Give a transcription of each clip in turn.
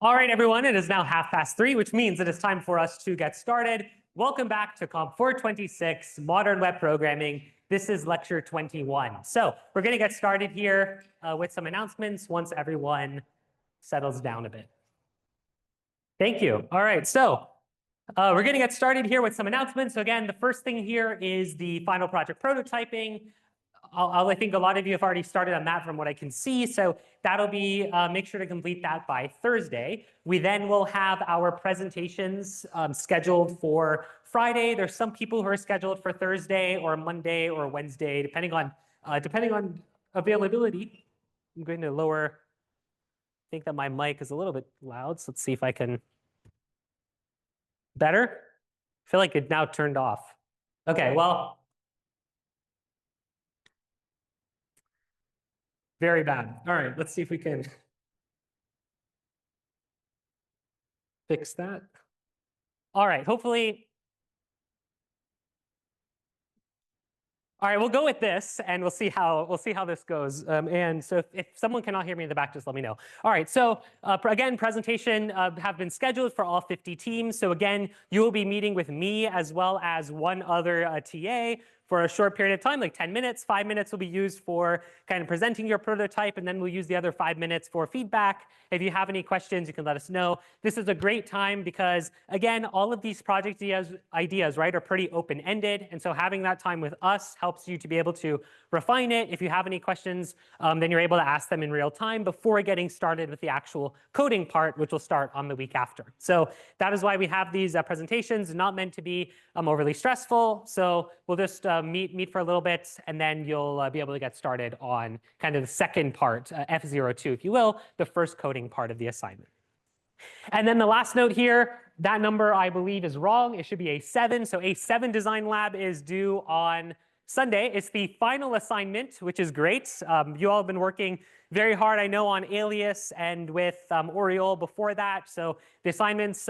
All right, everyone, it is now 3:30, which means it is time for us to get started. Welcome back to Comp 426, Modern Web Programming. This is lecture 21. So we're going to get started here with some announcements once everyone settles down a bit. Thank you. All right, so we're going to get started here with some announcements. So again, the first thing here is the final project prototyping. I think a lot of you have already started on that from what I can see. So that'll be, make sure to complete that by Thursday. We then will have our presentations scheduled for Friday. There's some people who are scheduled for Thursday or Monday or Wednesday, depending on availability. I'm going to lower, I think that my mic is a little bit loud. So let's see if I can, better? I feel like it now turned off. Okay, well, very bad. All right, let's see if we can fix that. All right, hopefully. All right, we'll go with this, and we'll see how this goes. And so, if someone cannot hear me in the back, just let me know. All right. So again, presentation have been scheduled for all 50 teams. So again, you will be meeting with me as well as one other TA for a short period of time, like 10 minutes. 5 minutes will be used for kind of presenting your prototype, and then we'll use the other 5 minutes for feedback. If you have any questions, you can let us know. This is a great time because, again, all of these project ideas, right, are pretty open-ended. And so having that time with us helps you to be able to refine it. If you have any questions, then you're able to ask them in real time before getting started with the actual coding part, which will start on the week after. So that is why we have these presentations, not meant to be overly stressful. So we'll just meet for a little bit, and then you'll be able to get started on kind of the second part, F'02, if you will, the first coding part of the assignment. And then the last note here, that number I believe is wrong. It should be A7. So A7 Design Lab is due on Sunday. It's the final assignment, which is great. You all have been working very hard, I know, on Alias and with Oriole before that. So the assignments,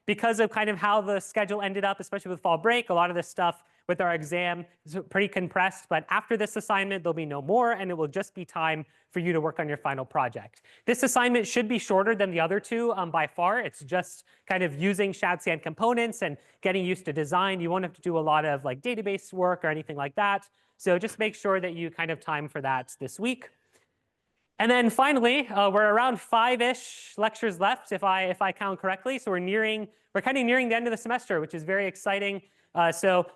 because of kind of how the schedule ended up, especially with fall break, a lot of this stuff with our exam is pretty compressed. But after this assignment, there'll be no more, and it will just be time for you to work on your final project. This assignment should be shorter than the other two by far. It's just kind of using ShadScan components and getting used to design. You won't have to do a lot of like database work or anything like that. So just make sure that you kind of time for that this week. And then finally, we're around 5-ish lectures left, if I count correctly. So we're kind of nearing the end of the semester, which is very exciting. So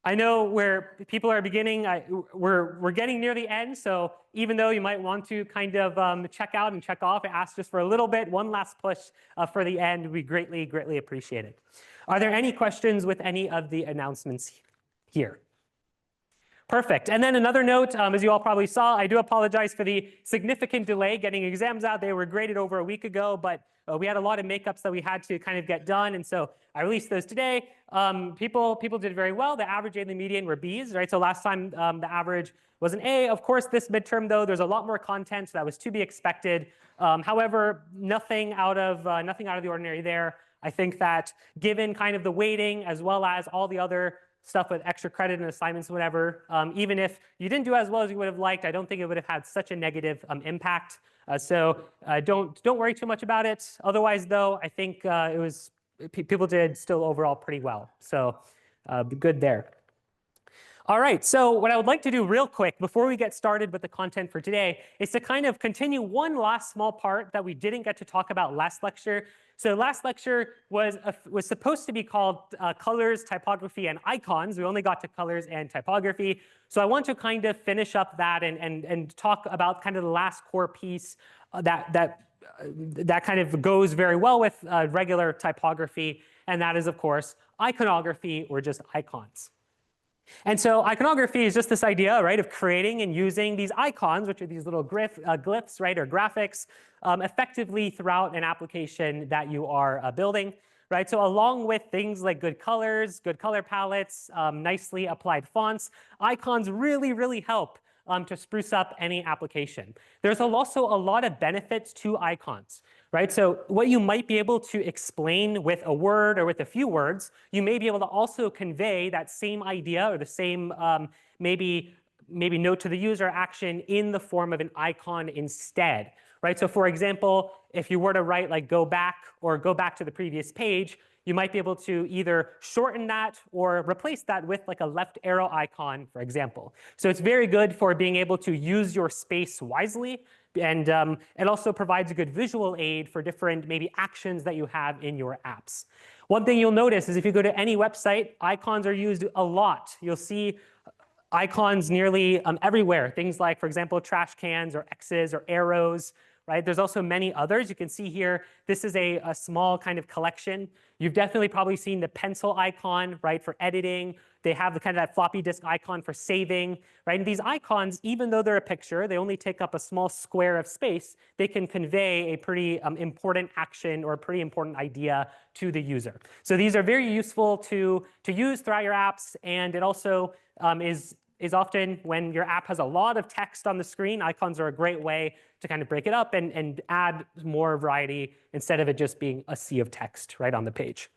I know where people are beginning, we're getting near the end. So even though you might want to kind of check out and check off, ask just for a little bit, one last push for the end, we greatly, greatly appreciate it. Are there any questions with any of the announcements here? Perfect. And then another note, as you all probably saw, I do apologize for the significant delay getting exams out. They were graded over a week ago, but we had a lot of makeups that we had to kind of get done. And so I released those today. People did very well. The average A and the median were Bs, right? So last time the average was an A. Of course, this midterm, though, there's a lot more content, so that was to be expected. However, nothing out of the ordinary there. I think that given kind of the weighting as well as all the other stuff with extra credit and assignments, whatever, even if you didn't do as well as you would have liked, I don't think it would have had such a negative impact. So don't worry too much about it. Otherwise, though, I think people did still overall pretty well. So good there. All right, so what I would like to do real quick before we get started with the content for today is to kind of continue one last small part that we didn't get to talk about last lecture. So last lecture was supposed to be called Colors, Typography, and Icons. We only got to Colors and Typography. So I want to kind of finish up that and talk about kind of the last core piece that kind of goes very well with regular typography. And that is, of course, iconography, or just icons. And so iconography is just this idea, right, of creating and using these icons, which are these little glyphs, right, or graphics, effectively throughout an application that you are building, right? So along with things like good colors, good color palettes, nicely applied fonts, icons really, really help to spruce up any application. There's also a lot of benefits to icons, right? So what you might be able to explain with a word or with a few words, you may be able to also convey that same idea or the same maybe note to the user action in the form of an icon instead, right? So for example, if you were to write like go back or go back to the previous page, you might be able to either shorten that or replace that with like a left arrow icon, for example. So it's very good for being able to use your space wisely. And it also provides a good visual aid for different maybe actions that you have in your apps. One thing you'll notice is if you go to any website, icons are used a lot. You'll see icons nearly everywhere. Things like, for example, trash cans or X's or arrows, right? There's also many others. You can see here, this is a small kind of collection. You've definitely probably seen the pencil icon, right, for editing. They have the kind of that floppy disk icon for saving, right? And these icons, even though they're a picture, they only take up a small square of space. They can convey a pretty important action or a pretty important idea to the user. So these are very useful to use throughout your apps, and it also is often when your app has a lot of text on the screen, icons are a great way to kind of break it up and add more variety instead of it just being a sea of text right on the page.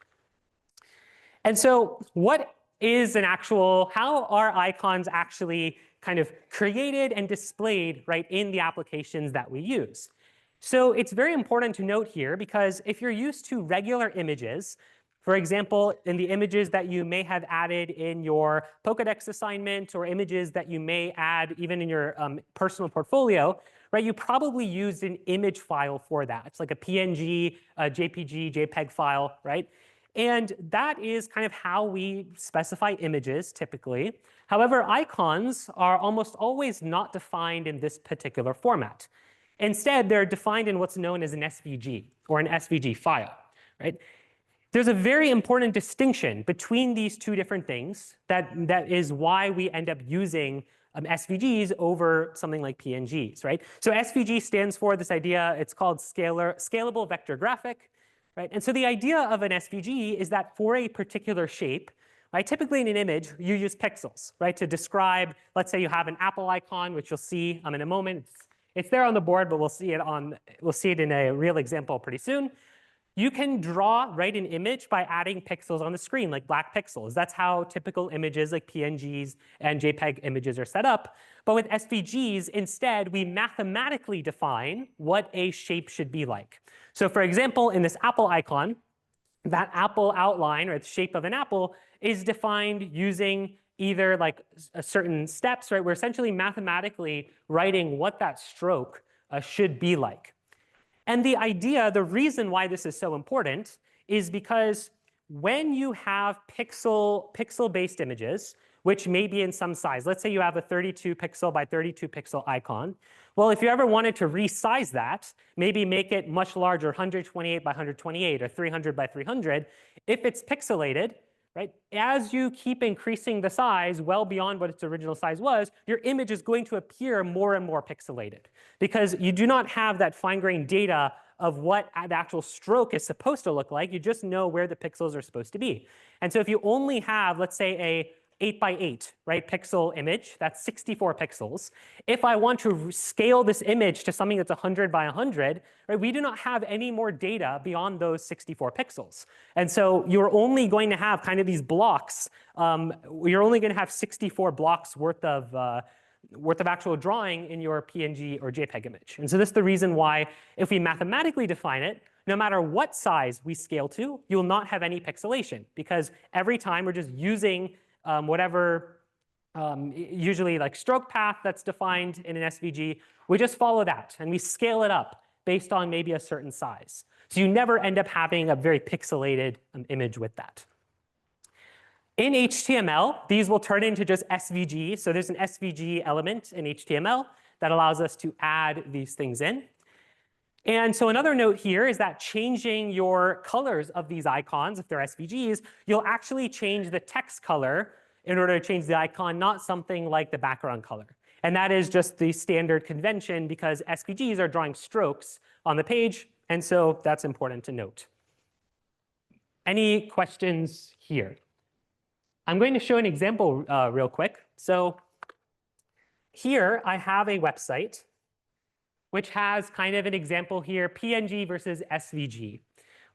And so what is how are icons actually kind of created and displayed right in the applications that we use? So it's very important to note here, because if you're used to regular images, for example, in the images that you may have added in your Pokédex assignment or images that you may add even in your personal portfolio, right, you probably used an image file for that. It's like a PNG, a JPG, JPEG file, right? And that is kind of how we specify images typically. However, icons are almost always not defined in this particular format. Instead, they're defined in what's known as an SVG or an SVG file, right? There's a very important distinction between these two different things that is why we end up using SVGs over something like PNGs, right? So SVG stands for this idea, it's called scalable vector graphic, right? And so the idea of an SVG is that for a particular shape, right, typically in an image, you use pixels, right, to describe, let's say you have an Apple icon, which you'll see in a moment. It's there on the board, but we'll see it in a real example pretty soon. You can draw, right, an image by adding pixels on the screen, like black pixels. That's how typical images like PNGs and JPEG images are set up. But with SVGs, instead, we mathematically define what a shape should be like. So for example, in this Apple icon, that apple outline, or the shape of an apple, is defined using either like certain steps, right? We're essentially mathematically writing what that stroke should be like. And the reason why this is so important is because when you have pixel-based images, which may be in some size, let's say you have a 32 pixel by 32 pixel icon. Well, if you ever wanted to resize that, maybe make it much larger, 128 by 128 or 300 by 300, if it's pixelated, right, as you keep increasing the size well beyond what its original size was, your image is going to appear more and more pixelated because you do not have that fine-grained data of what the actual stroke is supposed to look like. You just know where the pixels are supposed to be. And so if you only have, let's say, a 8 by 8, right, pixel image, that's 64 pixels. If I want to scale this image to something that's 100 by 100, right, we do not have any more data beyond those 64 pixels. And so you're only going to have kind of these blocks. You're only going to have 64 blocks worth of actual drawing in your PNG or JPEG image. And so this is the reason why if we mathematically define it, no matter what size we scale to, you will not have any pixelation, because every time we're just using whatever, usually like stroke path that's defined in an SVG, we just follow that and we scale it up based on maybe a certain size. So you never end up having a very pixelated image with that. In HTML, these will turn into just SVGs. So there's an SVG element in HTML that allows us to add these things in. And so another note here is that changing your colors of these icons, if they're SVGs, you'll actually change the text color in order to change the icon, not something like the background color. And that is just the standard convention because SVGs are drawing strokes on the page. And so that's important to note. Any questions here? I'm going to show an example real quick. So here I have a website which has kind of an example here, PNG versus SVG.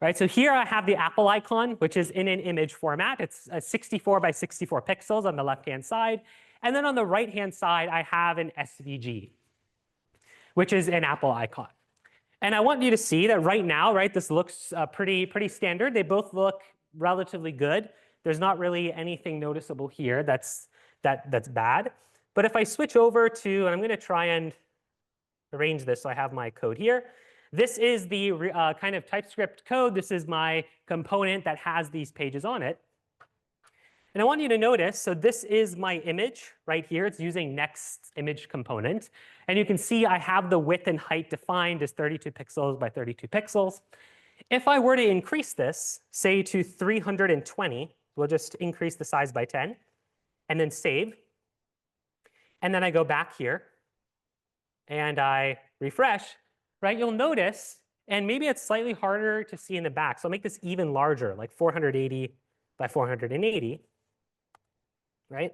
Right, so here I have the Apple icon, which is in an image format. It's 64 by 64 pixels on the left-hand side. And then on the right-hand side, I have an SVG, which is an Apple icon. And I want you to see that right now, right, this looks pretty standard. They both look relatively good. There's not really anything noticeable here that's bad. But if I switch over to, and I'm going to try and arrange this so I have my code here. This is the kind of TypeScript code. This is my component that has these pages on it. And I want you to notice, so this is my image right here. It's using next image component. And you can see I have the width and height defined as 32 pixels by 32 pixels. If I were to increase this, say to 320, we'll just increase the size by 10, and then save. And then I go back here, and I refresh, right? You'll notice, and maybe it's slightly harder to see in the back. So I'll make this even larger, like 480 by 480. Right?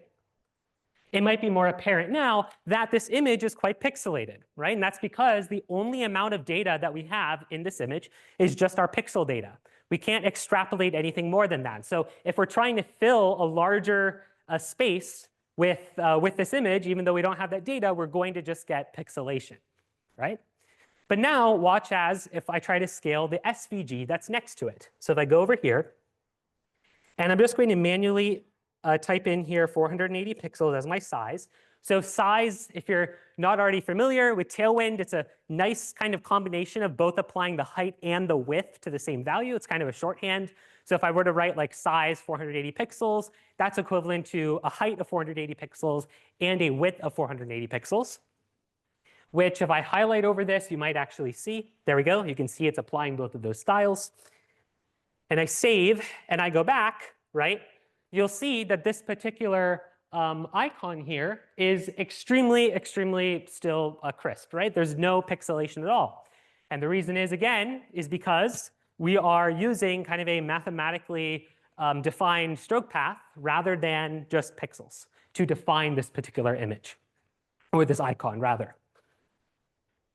It might be more apparent now that this image is quite pixelated, right? And that's because the only amount of data that we have in this image is just our pixel data. We can't extrapolate anything more than that. So if we're trying to fill a larger space with this image, even though we don't have that data, we're going to just get pixelation, right? But now watch as if I try to scale the SVG that's next to it. So if I go over here, and I'm just going to manually type in here 480 pixels as my size. So size, if you're not already familiar with Tailwind, it's a nice kind of combination of both applying the height and the width to the same value. It's kind of a shorthand. So if I were to write like size 480 pixels, that's equivalent to a height of 480 pixels and a width of 480 pixels, which if I highlight over this, you might actually see. There we go. You can see it's applying both of those styles. And I save and I go back, right? You'll see that this particular icon here is extremely still crisp, right? There's no pixelation at all. And the reason is, again, is because we are using kind of a mathematically defined stroke path rather than just pixels to define this particular image, or this icon, rather.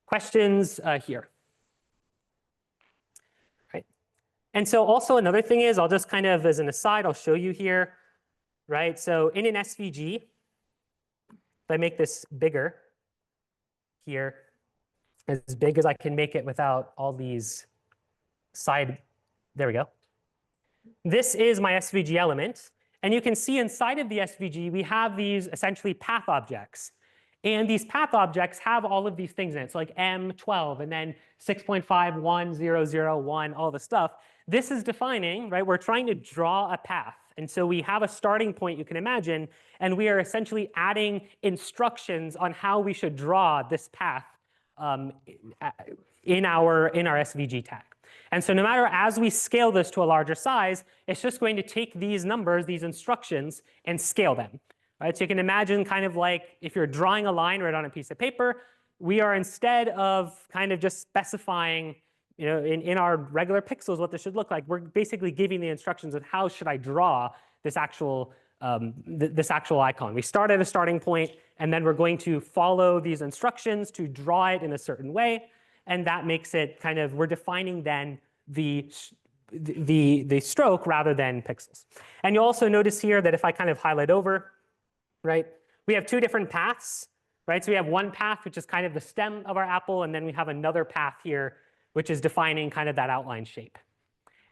Questions here? And so also another thing is, I'll just kind of, as an aside, I'll show you here, right? So in an SVG, if I make this bigger here, as big as I can make it without all these side, there we go. This is my SVG element. And you can see inside of the SVG, we have these essentially path objects. And these path objects have all of these things in it. So like M12 and then 6.51001, all the stuff. This is defining, right? We're trying to draw a path. And so we have a starting point, you can imagine, and we are essentially adding instructions on how we should draw this path in our SVG tag. And so no matter as we scale this to a larger size, it's just going to take these numbers, these instructions, and scale them. Right? So you can imagine kind of like if you're drawing a line right on a piece of paper, we are, instead of kind of just specifying, you know, in our regular pixels what this should look like, we're basically giving the instructions of how should I draw this actual icon. We start at a starting point, and then we're going to follow these instructions to draw it in a certain way, and that makes it kind of, we're defining then the stroke rather than pixels. And you'll also notice here that if I kind of highlight over, right, we have two different paths, right? So we have one path, which is kind of the stem of our apple, and then we have another path here, which is defining kind of that outline shape.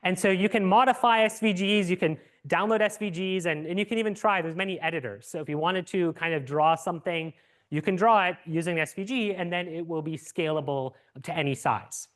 And so you can modify SVGs, you can download SVGs, and you can even try, there's many editors. So if you wanted to kind of draw something, you can draw it using the SVG, and then it will be scalable to any size.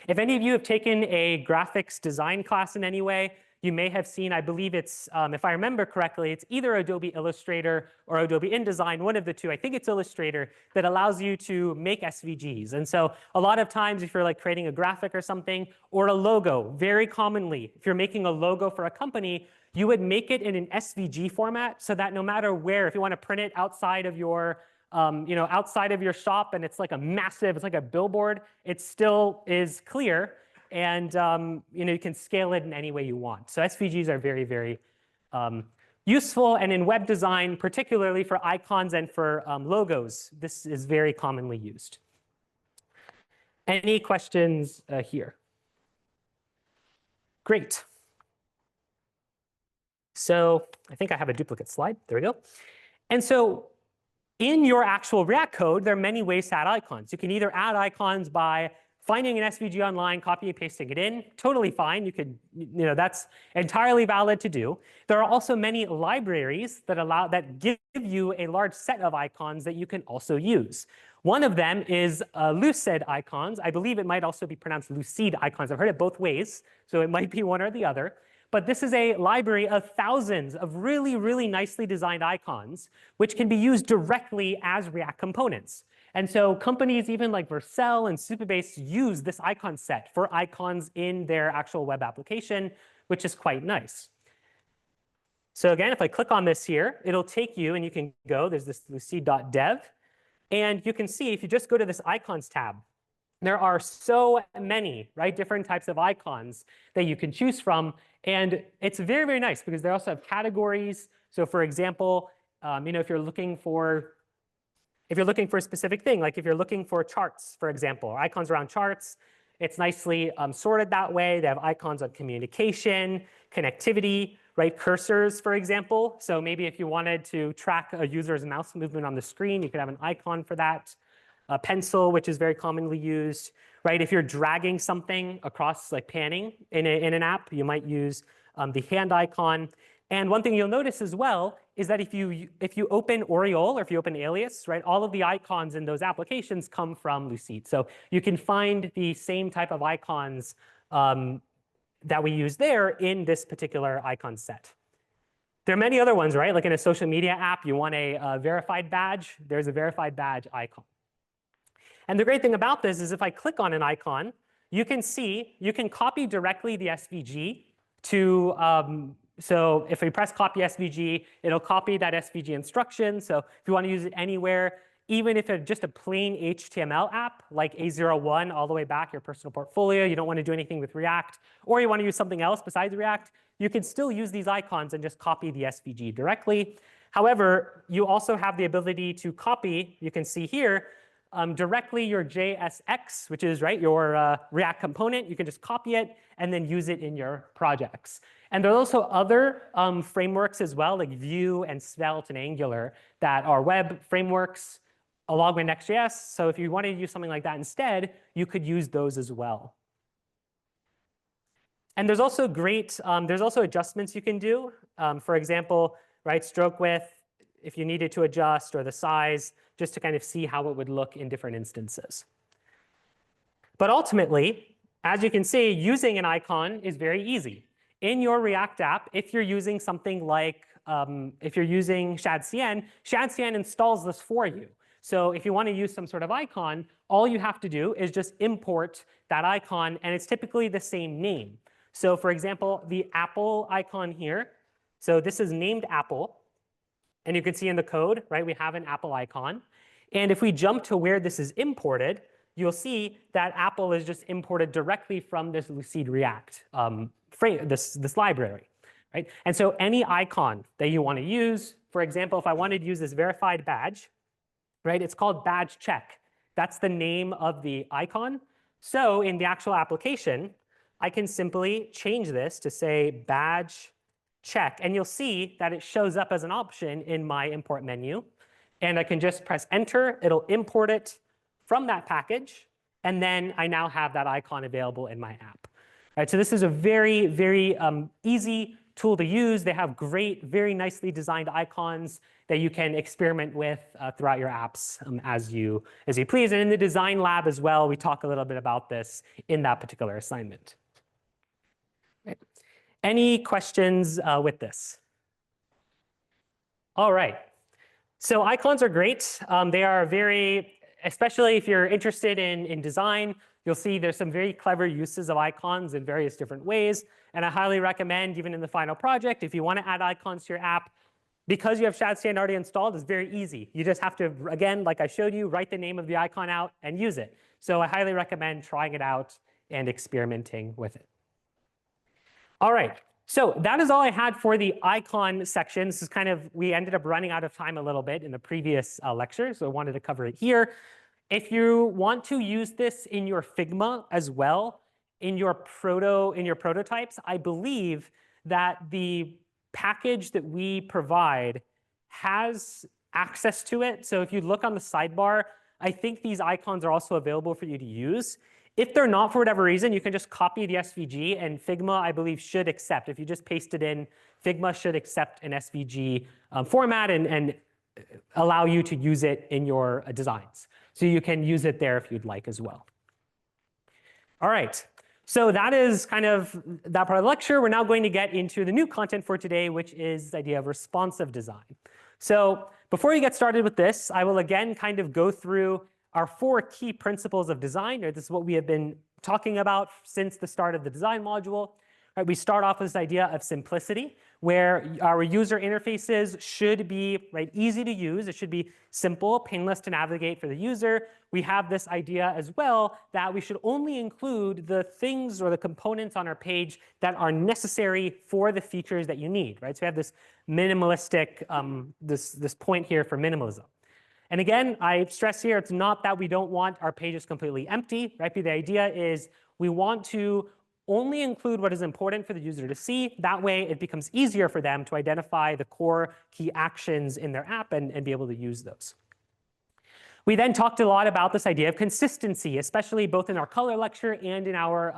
If any of you have taken a graphics design class in any way, you may have seen, I believe it's, if I remember correctly, it's either Adobe Illustrator or Adobe InDesign, one of the two. I think it's Illustrator that allows you to make SVGs. And so a lot of times if you're like creating a graphic or something, or a logo, very commonly, if you're making a logo for a company, you would make it in an SVG format so that no matter where, if you want to print it outside of your outside of your shop and it's like a massive, it's like a billboard, it still is clear. And you can scale it in any way you want. So SVGs are very useful. And in web design, particularly for icons and for logos, this is very commonly used. Any questions here? Great. So I think I have a duplicate slide. There we go. And so in your actual React code, there are many ways to add icons. You can either add icons by finding an SVG online, copying and pasting it in, totally fine. You could, that's entirely valid to do. There are also many libraries that give you a large set of icons that you can also use. One of them is Lucid icons. I believe it might also be pronounced Lucid icons. I've heard it both ways, so it might be one or the other. But this is a library of thousands of really, really nicely designed icons, which can be used directly as React components. And so companies even like Vercel and Supabase use this icon set for icons in their actual web application, which is quite nice. So again, if I click on this here, it'll take you, and you can go, there's this lucid.dev. And you can see if you just go to this icons tab, there are so many, right, different types of icons that you can choose from. And it's very, very nice because they also have categories. So for example, if you're looking for a specific thing, like if you're looking for charts, for example, or icons around charts, it's nicely sorted that way. They have icons on communication, connectivity, right? Cursors, for example. So maybe if you wanted to track a user's mouse movement on the screen, you could have an icon for that. A pencil, which is very commonly used, right? If you're dragging something across, like panning in an app, you might use the hand icon. And one thing you'll notice as well is that if you open Oriole or if you open Alias, right, all of the icons in those applications come from Lucid. So you can find the same type of icons that we use there in this particular icon set. There are many other ones, right? Like in a social media app, you want a verified badge. There's a verified badge icon. And the great thing about this is if I click on an icon, you can see, you can copy directly the SVG to, so if we press copy SVG, it'll copy that SVG instruction. So if you want to use it anywhere, even if it's just a plain HTML app like A01 all the way back, your personal portfolio, you don't want to do anything with React, or you want to use something else besides React, you can still use these icons and just copy the SVG directly. However, you also have the ability to copy, you can see here, directly your JSX, which is right your React component. You can just copy it and then use it in your projects. And there are also other frameworks as well, like Vue and Svelte and Angular, that are web frameworks along with Next.js. So if you wanted to use something like that instead, you could use those as well. And there's also there's also adjustments you can do. For example, right, stroke width, if you needed to adjust, or the size, just to kind of see how it would look in different instances. But ultimately, as you can see, using an icon is very easy. In your React app, if you're using something like, if you're using shadcn, shadcn installs this for you. So if you want to use some sort of icon, all you have to do is just import that icon, and it's typically the same name. So for example, the Apple icon here, so this is named Apple. And you can see in the code, right, we have an Apple icon. And if we jump to where this is imported, you'll see that Apple is just imported directly from this Lucid React this library, right? And so any icon that you want to use, for example, if I wanted to use this verified badge, right, it's called badge check. That's the name of the icon. So in the actual application, I can simply change this to say badge check, and you'll see that it shows up as an option in my import menu. And I can just press enter. It'll import it from that package, and then I now have that icon available in my app. Right, so this is a very, very easy tool to use. They have great, very nicely designed icons that you can experiment with throughout your apps as you please. And in the design lab as well, we talk a little bit about this in that particular assignment. Right. Any questions with this? All right. So icons are great. They are very, especially if you're interested in design, you'll see there's some very clever uses of icons in various different ways. And I highly recommend, even in the final project, if you want to add icons to your app, because you have shadcn already installed, it's very easy. You just have to, again, like I showed you, write the name of the icon out and use it. So I highly recommend trying it out and experimenting with it. All right. So that is all I had for the icon section. This is kind of, we ended up running out of time a little bit in the previous lecture, so I wanted to cover it here. If you want to use this in your Figma as well, in your prototypes, I believe that the package that we provide has access to it. So if you look on the sidebar, I think these icons are also available for you to use. If they're not for whatever reason, you can just copy the SVG, and Figma, I believe, should accept. If you just paste it in, Figma should accept an SVG format and allow you to use it in your designs. So you can use it there if you'd like as well. All right, so that is kind of that part of the lecture. We're now going to get into the new content for today, which is the idea of responsive design. So before you get started with this, I will again kind of go through our 4 key principles of design. This is what we have been talking about since the start of the design module. Right, we start off with this idea of simplicity, where our user interfaces should be easy to use. It should be simple, painless to navigate for the user. We have this idea as well that we should only include the things or the components on our page that are necessary for the features that you need. Right? So we have this minimalistic, this point here for minimalism. And again, I stress here, it's not that we don't want our pages completely empty. Right? But the idea is we want to only include what is important for the user to see. That way, it becomes easier for them to identify the core key actions in their app and be able to use those. We then talked a lot about this idea of consistency, especially both in our color lecture and in our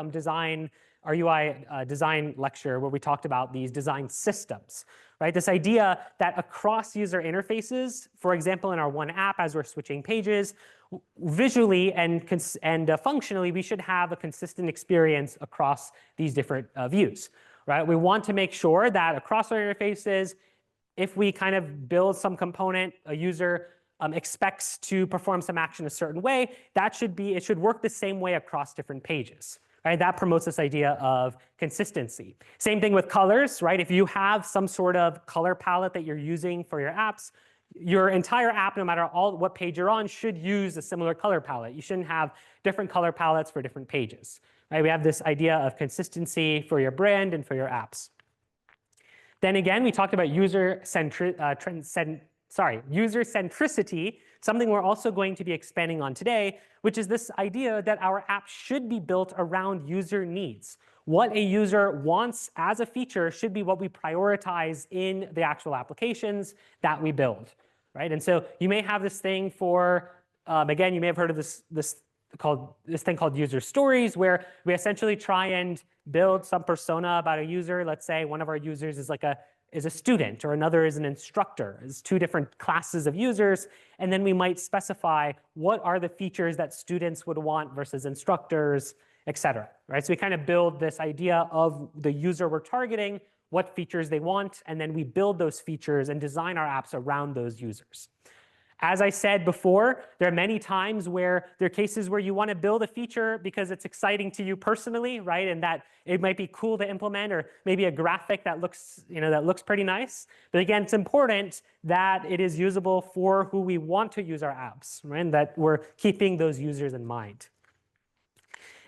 UI design lecture, where we talked about these design systems. Right? This idea that across user interfaces, for example, in our one app, as we're switching pages, visually and functionally, we should have a consistent experience across these different views. Right? We want to make sure that across our interfaces, if we kind of build some component, a user expects to perform some action a certain way, it should work the same way across different pages. Right? That promotes this idea of consistency. Same thing with colors, right? If you have some sort of color palette that you're using for your apps, your entire app, no matter what page you're on, should use a similar color palette. You shouldn't have different color palettes for different pages. Right? We have this idea of consistency for your brand and for your apps. Then again, we talked about user centricity, something we're also going to be expanding on today, which is this idea that our app should be built around user needs. What a user wants as a feature should be what we prioritize in the actual applications that we build. Right? And so you may have this thing for, again, you may have heard of this thing called user stories, where we essentially try and build some persona about a user. Let's say one of our users is a student, or another is an instructor. It's 2 different classes of users, and then we might specify what are the features that students would want versus instructors, et cetera. Right? So we kind of build this idea of the user we're targeting, what features they want, and then we build those features and design our apps around those users. As I said before, there are many times where there are cases where you want to build a feature because it's exciting to you personally, right? And that it might be cool to implement, or maybe a graphic that looks pretty nice. But again, it's important that it is usable for who we want to use our apps, right? And that we're keeping those users in mind.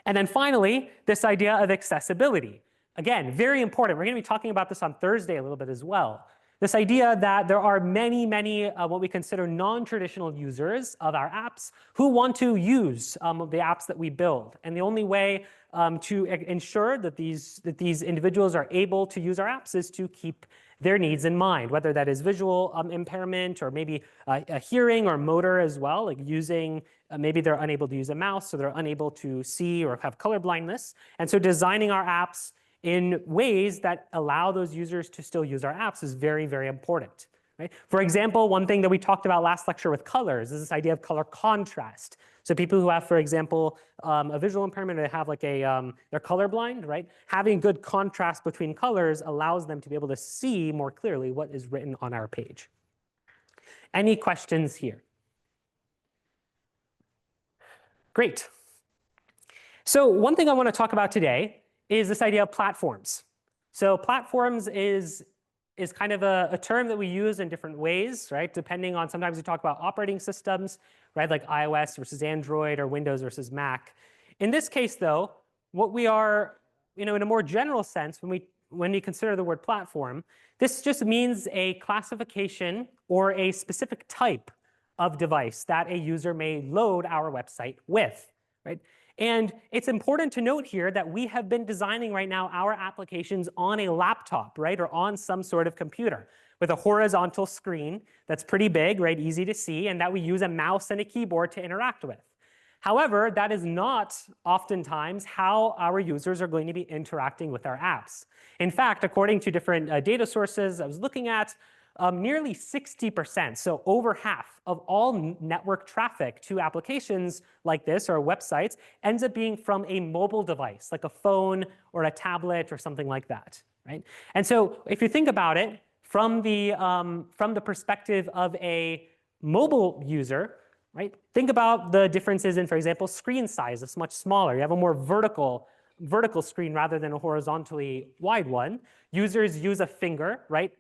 And then finally, this idea of accessibility. Again, very important. We're going to be talking about this on Thursday a little bit as well. This idea that there are many what we consider non-traditional users of our apps who want to use the apps that we build. And the only way to ensure that these individuals are able to use our apps is to keep their needs in mind, whether that is visual impairment, or maybe a hearing or motor as well, like using, maybe they're unable to use a mouse, so they're unable to see or have color blindness. And so designing our apps in ways that allow those users to still use our apps is very, very important. Right? For example, one thing that we talked about last lecture with colors is this idea of color contrast. So people who have, for example, a visual impairment, or they have they're colorblind, right? Having good contrast between colors allows them to be able to see more clearly what is written on our page. Any questions here? Great. So one thing I want to talk about today is this idea of platforms. So platforms is kind of a term that we use in different ways, right? Depending on, sometimes we talk about operating systems, right? Like iOS versus Android, or Windows versus Mac. In this case, though, what we are, in a more general sense, when we consider the word platform, this just means a classification or a specific type of device that a user may load our website with, right? And it's important to note here that we have been designing right now our applications on a laptop, right, or on some sort of computer with a horizontal screen that's pretty big, right, easy to see, and that we use a mouse and a keyboard to interact with. However, that is not oftentimes how our users are going to be interacting with our apps. In fact, according to different data sources I was looking at, nearly 60%, so over half of all network traffic to applications like this or websites ends up being from a mobile device, like a phone or a tablet or something like that, right? And so if you think about it from the perspective of a mobile user, right? Think about the differences in, for example, screen size. It's much smaller. You have a more vertical screen rather than a horizontally wide one. Users use a finger, right,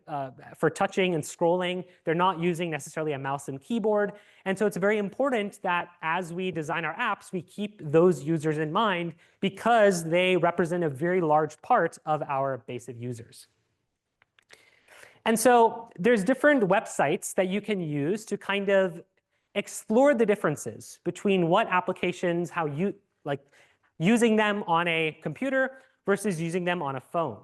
for touching and scrolling. They're not using necessarily a mouse and keyboard. And so it's very important that as we design our apps, we keep those users in mind because they represent a very large part of our base of users. And so there's different websites that you can use to kind of explore the differences between what applications, how you like using them on a computer versus using them on a phone.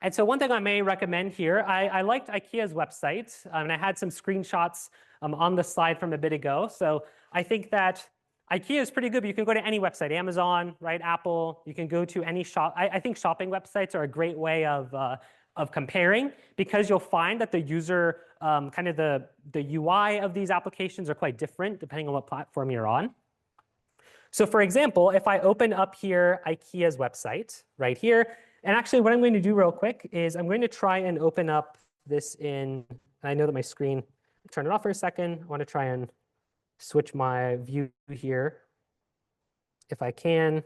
And so one thing I may recommend here, I liked IKEA's website, and I had some screenshots on the slide from a bit ago. So I think that IKEA is pretty good, but you can go to any website, Amazon, right, Apple. You can go to any shop. I think shopping websites are a great way of comparing because you'll find that the user, kind of the UI of these applications are quite different depending on what platform you're on. So for example, if I open up here IKEA's website right here, and actually what I'm going to do real quick is I'm going to try and open up this in, I know that my screen, turn it off for a second. I want to try and switch my view here if I can. There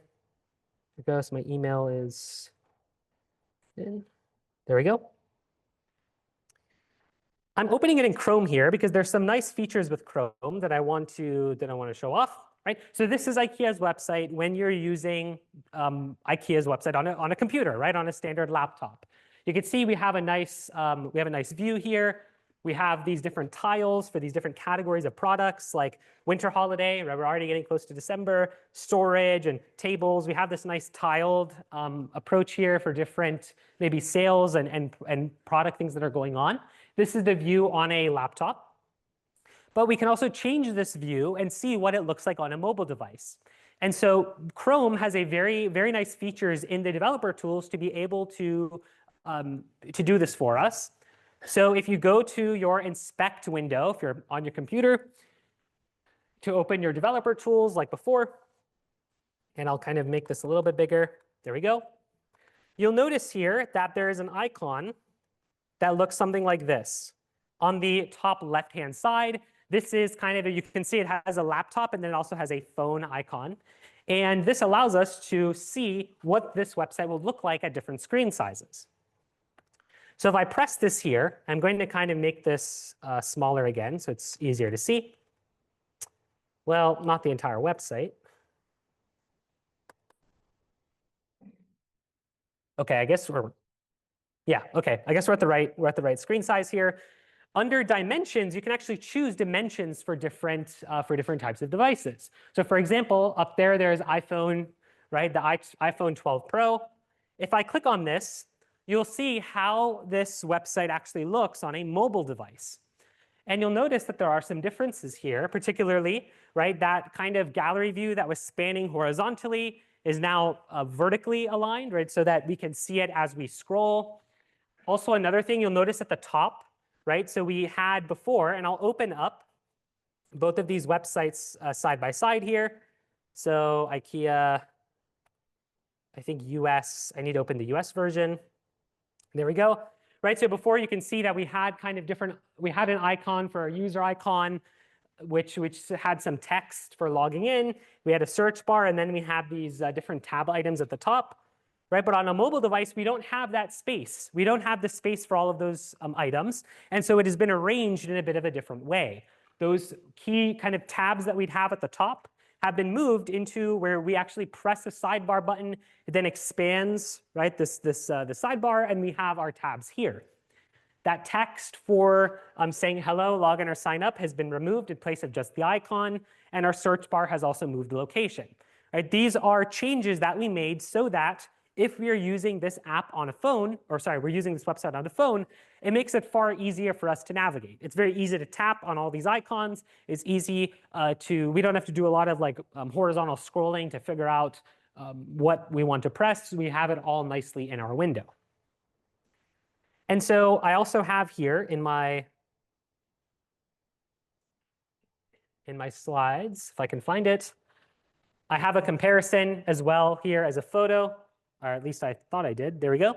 we go. So my email is in. There we go. I'm opening it in Chrome here because there's some nice features with Chrome that I want to show off, right? So this is IKEA's website when you're using IKEA's website on a computer, right, on a standard laptop. You can see we have a nice view here. We have these different tiles for these different categories of products like winter holiday, right? We're already getting close to December, storage and tables. We have this nice tiled approach here for different maybe sales and product things that are going on. This is the view on a laptop. But we can also change this view and see what it looks like on a mobile device. And so Chrome has a very, very nice features in the developer tools to be able to do this for us. So if you go to your inspect window, if you're on your computer, to open your developer tools like before, and I'll kind of make this a little bit bigger. There we go. You'll notice here that there is an icon that looks something like this. On the top left-hand side, this is kind of, you can see it has a laptop and then it also has a phone icon. And this allows us to see what this website will look like at different screen sizes. So if I press this here, I'm going to kind of make this smaller again so it's easier to see. Well, not the entire website. Okay, I guess we're at the right screen size here. Under dimensions, you can actually choose dimensions for different types of devices. So for example, up there's iPhone, right? The iPhone 12 Pro. If I click on this, you'll see how this website actually looks on a mobile device. And you'll notice that there are some differences here, particularly, right? That kind of gallery view that was spanning horizontally is now vertically aligned, right? So that we can see it as we scroll. Also, another thing you'll notice at the top, right? So we had before, and I'll open up both of these websites side by side here. So IKEA, I think US, I need to open the US version. There we go. Right, so before you can see that we had kind of different, we had an icon for a user icon, which had some text for logging in. We had a search bar, and then we had these different tab items at the top. Right, but on a mobile device, we don't have that space. We don't have the space for all of those items. And so it has been arranged in a bit of a different way. Those key kind of tabs that we'd have at the top have been moved into where we actually press a sidebar button. It then expands, right, the sidebar, and we have our tabs here. That text for saying hello, login, or sign up has been removed in place of just the icon, and our search bar has also moved location. Right? These are changes that we made so that if we are using this app on a phone, or sorry, we're using this website on a phone, it makes it far easier for us to navigate. It's very easy to tap on all these icons. It's easy we don't have to do a lot of like horizontal scrolling to figure out what we want to press. We have it all nicely in our window. And so I also have here in my slides, if I can find it, I have a comparison as well here as a photo, or at least I thought I did. There we go.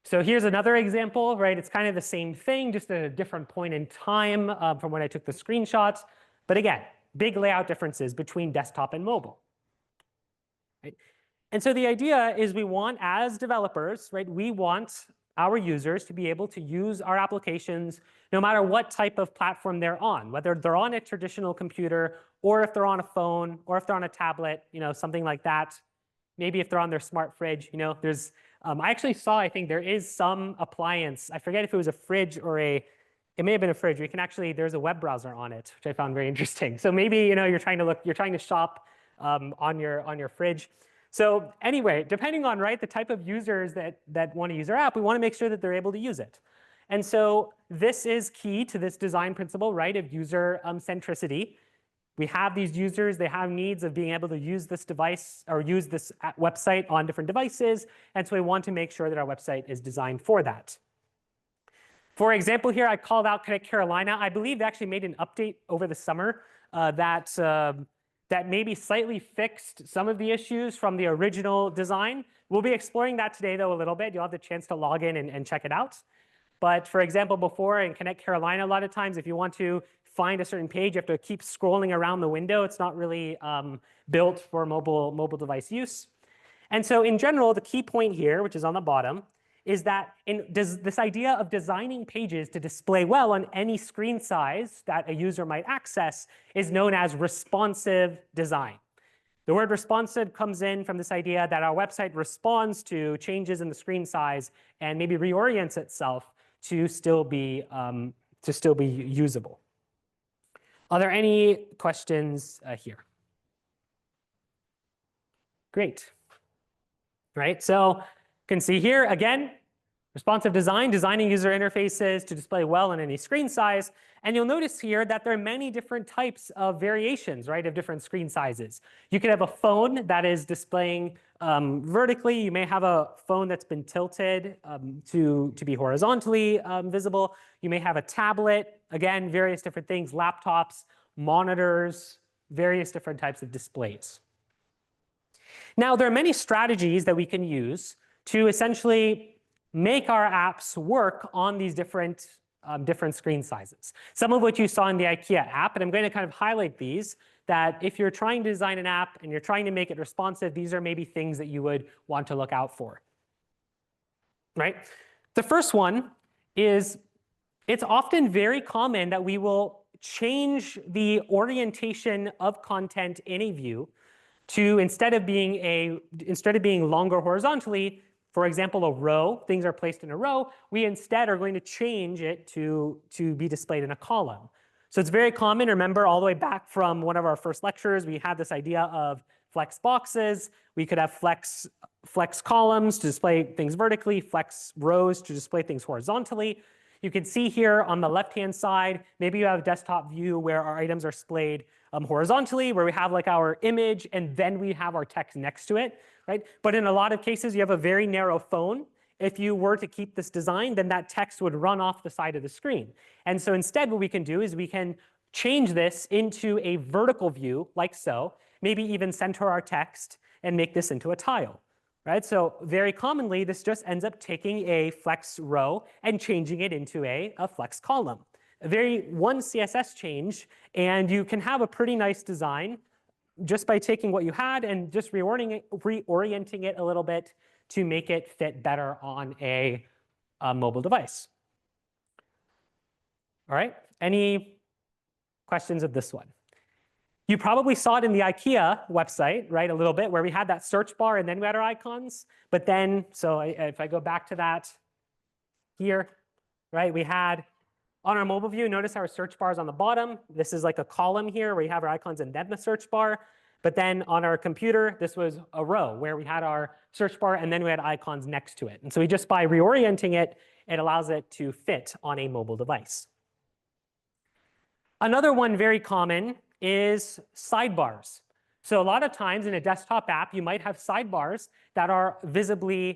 So here's another example, right? It's kind of the same thing, just at a different point in time from when I took the screenshots. But again, big layout differences between desktop and mobile. Right? And so the idea is we want, as developers, right, we want our users to be able to use our applications no matter what type of platform they're on, whether they're on a traditional computer or if they're on a phone or if they're on a tablet, something like that. Maybe if they're on their smart fridge, there's, I actually saw, I think there is some appliance. I forget if it was a fridge or it may have been a fridge. You can actually, there's a web browser on it, which I found very interesting. So maybe, you're trying to shop on your fridge. So anyway, depending on, right, the type of users that want to use our app, we want to make sure that they're able to use it. And so this is key to this design principle, right, of user centricity. We have these users, they have needs of being able to use this device or use this website on different devices. And so we want to make sure that our website is designed for that. For example, here I called out Connect Carolina. I believe they actually made an update over the summer that maybe slightly fixed some of the issues from the original design. We'll be exploring that today, though, a little bit. You'll have the chance to log in and check it out. But for example, before in Connect Carolina, a lot of times, if you want to find a certain page, you have to keep scrolling around the window. It's not really built for mobile device use. And so in general, the key point here, which is on the bottom, is that this idea of designing pages to display well on any screen size that a user might access is known as responsive design. The word responsive comes in from this idea that our website responds to changes in the screen size and maybe reorients itself to still be usable. Are there any questions here? Great. Right, so you can see here, again, responsive design, designing user interfaces to display well in any screen size. And you'll notice here that there are many different types of variations, right, of different screen sizes. You could have a phone that is displaying vertically. You may have a phone that's been tilted to be horizontally visible. You may have a tablet, again, various different things, laptops, monitors, various different types of displays. Now, there are many strategies that we can use to essentially make our apps work on these different screen sizes. Some of what you saw in the IKEA app, and I'm going to kind of highlight these, that if you're trying to design an app and you're trying to make it responsive, these are maybe things that you would want to look out for. Right? The first one is it's often very common that we will change the orientation of content in a view to instead of being longer horizontally, for example, a row, things are placed in a row, we instead are going to change it to be displayed in a column. So it's very common, remember all the way back from one of our first lectures, we had this idea of flex boxes. We could have flex columns to display things vertically, flex rows to display things horizontally. You can see here on the left-hand side, maybe you have a desktop view where our items are displayed horizontally, where we have like our image and then we have our text next to it, right? But in a lot of cases, you have a very narrow phone. If you were to keep this design, then that text would run off the side of the screen. And so instead, what we can do is we can change this into a vertical view like so, maybe even center our text and make this into a tile. Right? So very commonly, this just ends up taking a flex row and changing it into a flex column. One CSS change, and you can have a pretty nice design just by taking what you had and just reorienting it a little bit to make it fit better on a mobile device. All right, any questions of this one? You probably saw it in the IKEA website, right, a little bit, where we had that search bar and then we had our icons. But then, so if I go back to that here, right, we had on our mobile view, notice our search bar is on the bottom. This is like a column here where you have our icons and then the search bar. But then on our computer, this was a row where we had our search bar and then we had icons next to it. And so we just by reorienting it, it allows it to fit on a mobile device. Another one very common is sidebars. So a lot of times in a desktop app, you might have sidebars that are visible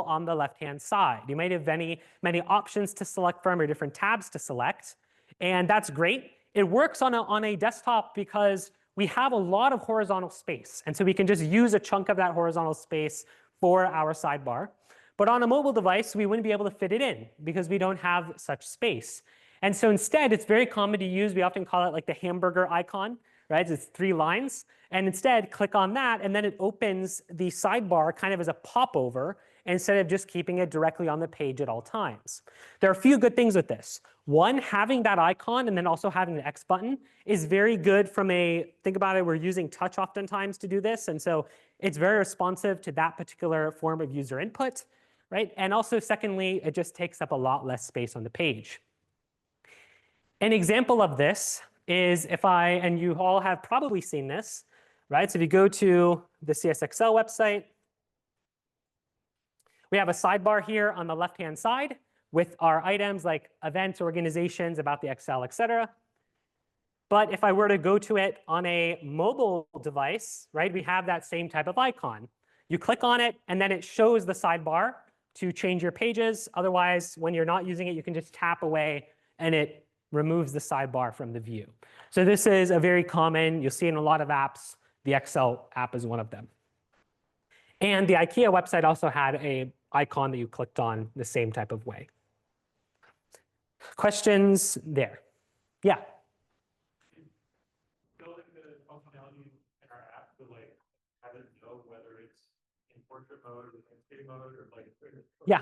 on the left-hand side. You might have many options to select from or different tabs to select, and that's great. It works on a desktop because we have a lot of horizontal space, and so we can just use a chunk of that horizontal space for our sidebar. But on a mobile device, we wouldn't be able to fit it in because we don't have such space. And so instead, it's very common to use, we often call it like the hamburger icon, right? It's 3 lines. And instead, click on that, and then it opens the sidebar kind of as a popover instead of just keeping it directly on the page at all times. There are a few good things with this. One, having that icon and then also having the X button is very good from think about it, we're using touch oftentimes to do this. And so it's very responsive to that particular form of user input, right? And also, secondly, it just takes up a lot less space on the page. An example of this is and you all have probably seen this, right? So if you go to the CSXL website, we have a sidebar here on the left-hand side with our items like events, organizations, about the Excel, et cetera. But if I were to go to it on a mobile device, right, we have that same type of icon. You click on it, and then it shows the sidebar to change your pages. Otherwise, when you're not using it, you can just tap away, and it removes the sidebar from the view. So this is a very common, you'll see in a lot of apps. The Excel app is one of them. And the IKEA website also had an icon that you clicked on the same type of way. Questions there? Yeah. Building the functionality in our app to like have it know whether it's in portrait mode or landscape mode or like yeah.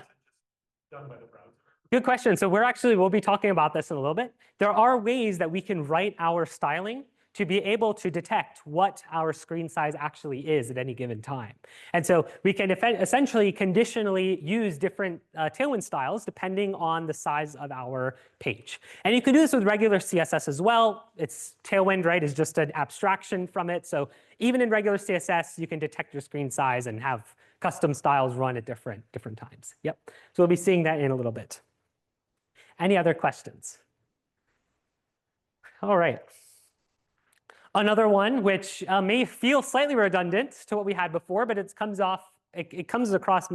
Done by the browser. Good question. So we'll be talking about this in a little bit. There are ways that we can write our styling to be able to detect what our screen size actually is at any given time. And so we can essentially conditionally use different Tailwind styles depending on the size of our page. And you can do this with regular CSS as well. It's Tailwind, right, is just an abstraction from it. So even in regular CSS, you can detect your screen size and have custom styles run at different times. Yep. So we'll be seeing that in a little bit. Any other questions? All right. Another one, which may feel slightly redundant to what we had before, but it comes across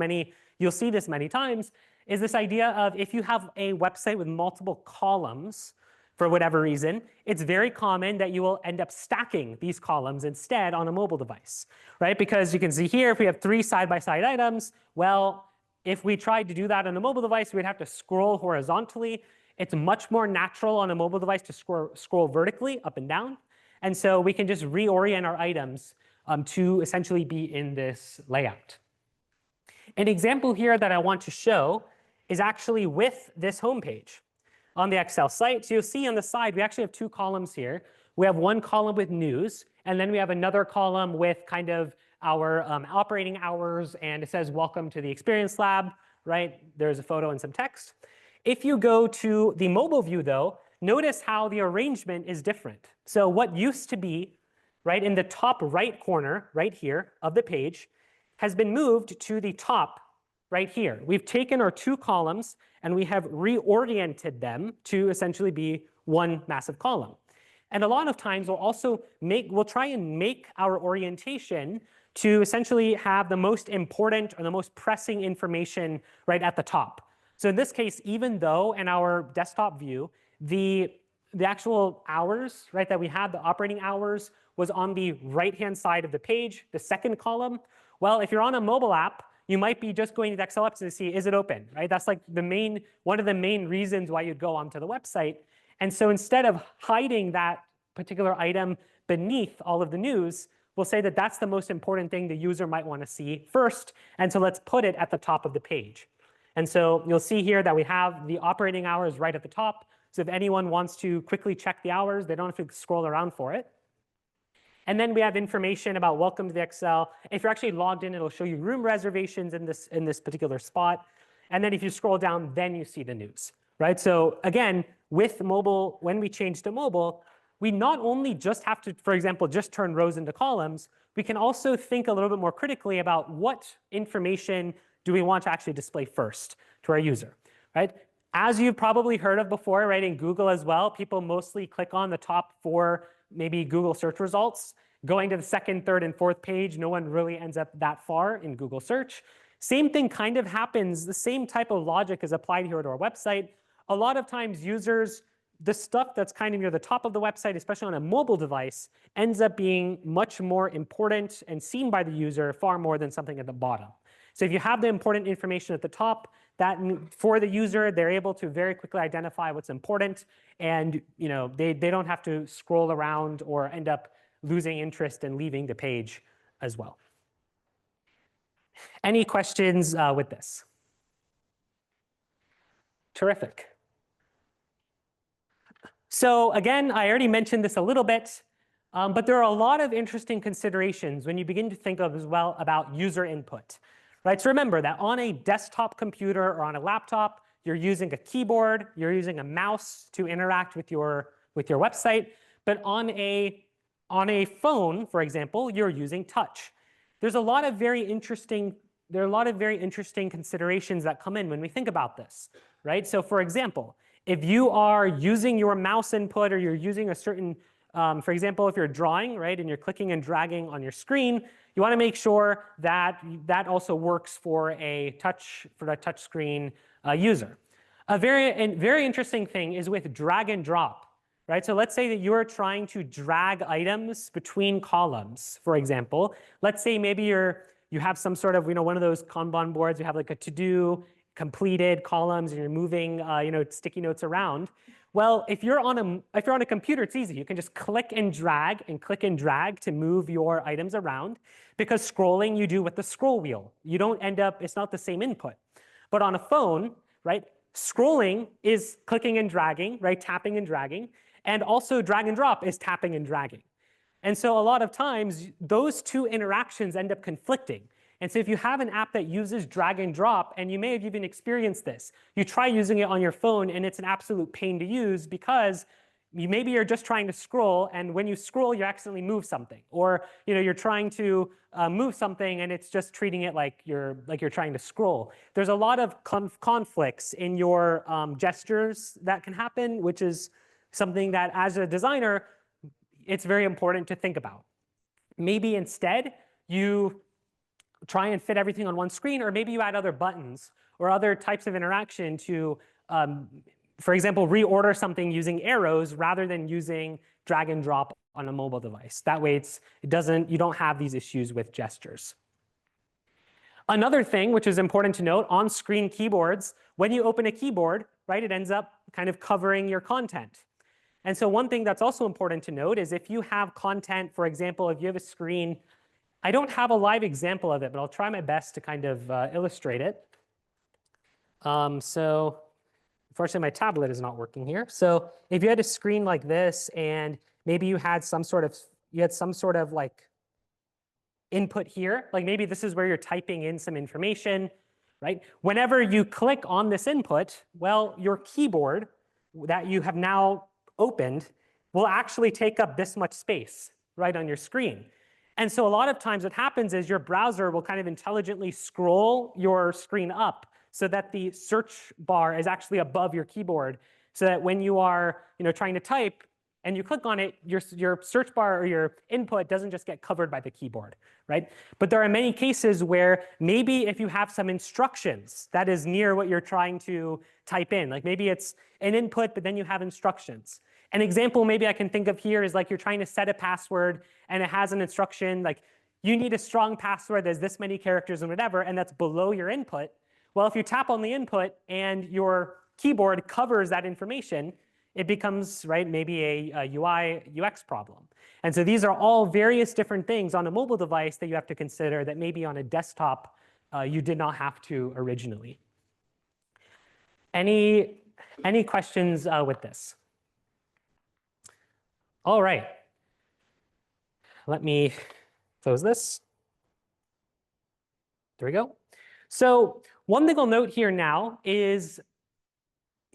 you'll see this many times, is this idea of if you have a website with multiple columns, for whatever reason, it's very common that you will end up stacking these columns instead on a mobile device, right? Because you can see here, if we have 3 side-by-side items, well, if we tried to do that on a mobile device, we'd have to scroll horizontally. It's much more natural on a mobile device to scroll vertically up and down. And so we can just reorient our items to essentially be in this layout. An example here that I want to show is actually with this homepage on the Excel site. So you'll see on the side, we actually have 2 columns here. We have one column with news, and then we have another column with kind of our operating hours, and it says, welcome to the Experience Lab, right? There's a photo and some text. If you go to the mobile view, though, notice how the arrangement is different. So what used to be right in the top right corner, right here, of the page, has been moved to the top right here. We've taken our 2 columns, and we have reoriented them to essentially be one massive column. And a lot of times we'll try and make our orientation to essentially have the most important or the most pressing information right at the top. So in this case, even though in our desktop view, the actual hours, right, that we had, the operating hours, was on the right-hand side of the page, the second column. Well, if you're on a mobile app, you might be just going to the Excel app to see, is it open, right? That's like one of the main reasons why you'd go onto the website. And so instead of hiding that particular item beneath all of the news, we'll say that that's the most important thing the user might want to see first. And so let's put it at the top of the page. And so you'll see here that we have the operating hours right at the top. So if anyone wants to quickly check the hours, they don't have to scroll around for it. And then we have information about welcome to the Excel. If you're actually logged in, it'll show you room reservations in this particular spot. And then if you scroll down, then you see the news, right? So again, with mobile, when we change to mobile, we not only just have to, for example, just turn rows into columns, we can also think a little bit more critically about what information do we want to actually display first to our user, right? As you've probably heard of before, right, in Google as well, people mostly click on the top 4, maybe Google search results. Going to the second, third, and fourth page, no one really ends up that far in Google search. Same thing kind of happens, the same type of logic is applied here to our website. A lot of times users, the stuff that's kind of near the top of the website, especially on a mobile device, ends up being much more important and seen by the user far more than something at the bottom. So if you have the important information at the top, that for the user, they're able to very quickly identify what's important, and they don't have to scroll around or end up losing interest and leaving the page as well. Any questions with this? Terrific. So again, I already mentioned this a little bit, but there are a lot of interesting considerations when you begin to think of as well about user input, right? So remember that on a desktop computer or on a laptop, you're using a keyboard, you're using a mouse to interact with your website, but on a phone, for example, you're using touch. There are a lot of very interesting considerations that come in when we think about this, right? So for example, if you are using your mouse input or you're using a certain, for example, if you're drawing, right, and you're clicking and dragging on your screen, you want to make sure that that also works for a touch screen user. A very interesting thing is with drag and drop, right? So let's say that you're trying to drag items between columns, for example. Let's say maybe you have some sort of, one of those Kanban boards, you have like a to-do, completed columns, and you're moving, sticky notes around. Well, if you're on a computer, it's easy. You can just click and drag to move your items around, because scrolling you do with the scroll wheel. You don't end up, it's not the same input. But on a phone, right, scrolling is clicking and dragging, right, tapping and dragging, and also drag and drop is tapping and dragging. And so a lot of times, those two interactions end up conflicting. And so if you have an app that uses drag and drop, and you may have even experienced this, you try using it on your phone, and it's an absolute pain to use because maybe you're just trying to scroll, and when you scroll, you accidentally move something. Or you're trying to move something, and it's just treating it like you're trying to scroll. There's a lot of conflicts in your gestures that can happen, which is something that, as a designer, it's very important to think about. Maybe instead, you try and fit everything on one screen, or maybe you add other buttons or other types of interaction to, for example, reorder something using arrows rather than using drag and drop on a mobile device. That way you don't have these issues with gestures. Another thing which is important to note, on-screen keyboards, when you open a keyboard, right, it ends up kind of covering your content. And so one thing that's also important to note is if you have content, for example, if you have a screen, I don't have a live example of it, but I'll try my best to kind of illustrate it. So unfortunately, my tablet is not working here. So if you had a screen like this, and maybe you had some sort of like input here, like maybe this is where you're typing in some information, right? Whenever you click on this input, well, your keyboard that you have now opened will actually take up this much space right on your screen. And so a lot of times what happens is your browser will kind of intelligently scroll your screen up so that the search bar is actually above your keyboard, so that when you are trying to type and you click on it, your search bar or your input doesn't just get covered by the keyboard, right? But there are many cases where maybe if you have some instructions that is near what you're trying to type in, like maybe it's an input, but then you have instructions. An example maybe I can think of here is like you're trying to set a password, and it has an instruction like you need a strong password, there's this many characters and whatever, and that's below your input. Well, if you tap on the input and your keyboard covers that information, it becomes, right, maybe a UI, UX problem. And so these are all various different things on a mobile device that you have to consider that maybe on a desktop you did not have to originally. Any questions with this? All right. Let me close this. There we go. So one thing I'll note here now is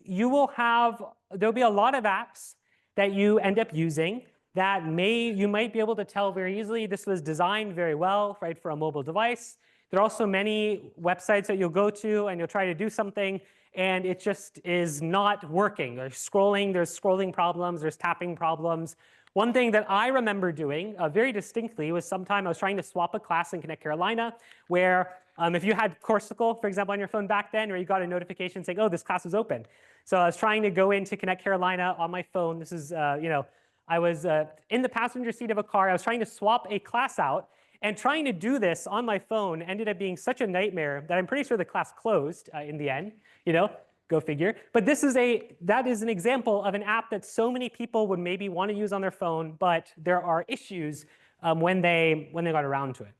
there'll be a lot of apps that you end up using that you might be able to tell very easily this was designed very well, right, for a mobile device. There are also many websites that you'll go to and you'll try to do something and it just is not working. There's scrolling problems, there's tapping problems. One thing that I remember doing very distinctly was sometime I was trying to swap a class in Connect Carolina where if you had Corsical, for example, on your phone back then, where you got a notification saying, oh, this class is open. So I was trying to go into Connect Carolina on my phone. This is, I was in the passenger seat of a car. I was trying to swap a class out. And trying to do this on my phone ended up being such a nightmare that I'm pretty sure the class closed in the end. Go figure. But that is an example of an app that so many people would maybe want to use on their phone, but there are issues when they got around to it.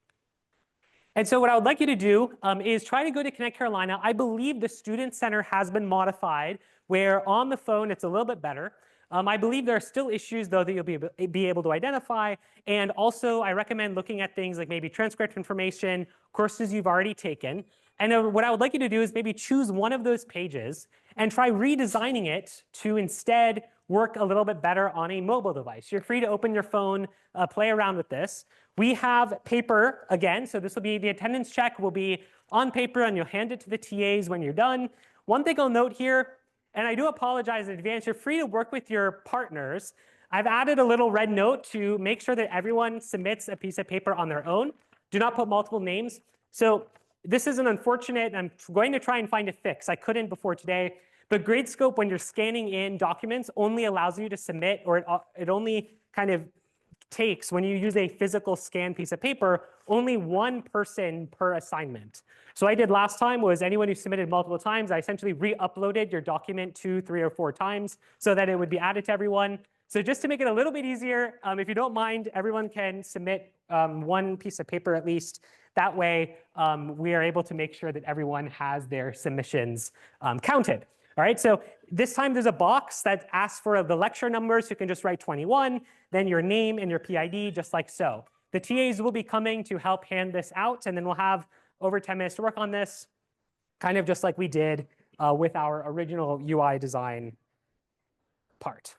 And so what I would like you to do is try to go to Connect Carolina. I believe the Student Center has been modified where on the phone it's a little bit better. I believe there are still issues, though, that you'll be able to identify. And also, I recommend looking at things like maybe transcript information, courses you've already taken. And what I would like you to do is maybe choose one of those pages and try redesigning it to instead work a little bit better on a mobile device. You're free to open your phone, play around with this. We have paper again, so this will be the attendance check will be on paper and you'll hand it to the TAs when you're done. One thing I'll note here, and I do apologize in advance, you're free to work with your partners. I've added a little red note to make sure that everyone submits a piece of paper on their own. Do not put multiple names. So this is an unfortunate, I'm going to try and find a fix. I couldn't before today, but Gradescope, when you're scanning in documents, only allows you to submit, or it only kind of takes, when you use a physical scan piece of paper, only one person per assignment. So what I did last time was anyone who submitted multiple times, I essentially re-uploaded your document 2, 3, or 4 times so that it would be added to everyone. So just to make it a little bit easier, if you don't mind, everyone can submit one piece of paper at least. That way, we are able to make sure that everyone has their submissions counted. All right, so this time there's a box that asks for the lecture numbers. You can just write 21, then your name and your PID, just like so. The TAs will be coming to help hand this out, and then we'll have over 10 minutes to work on this, kind of just like we did with our original UI design part.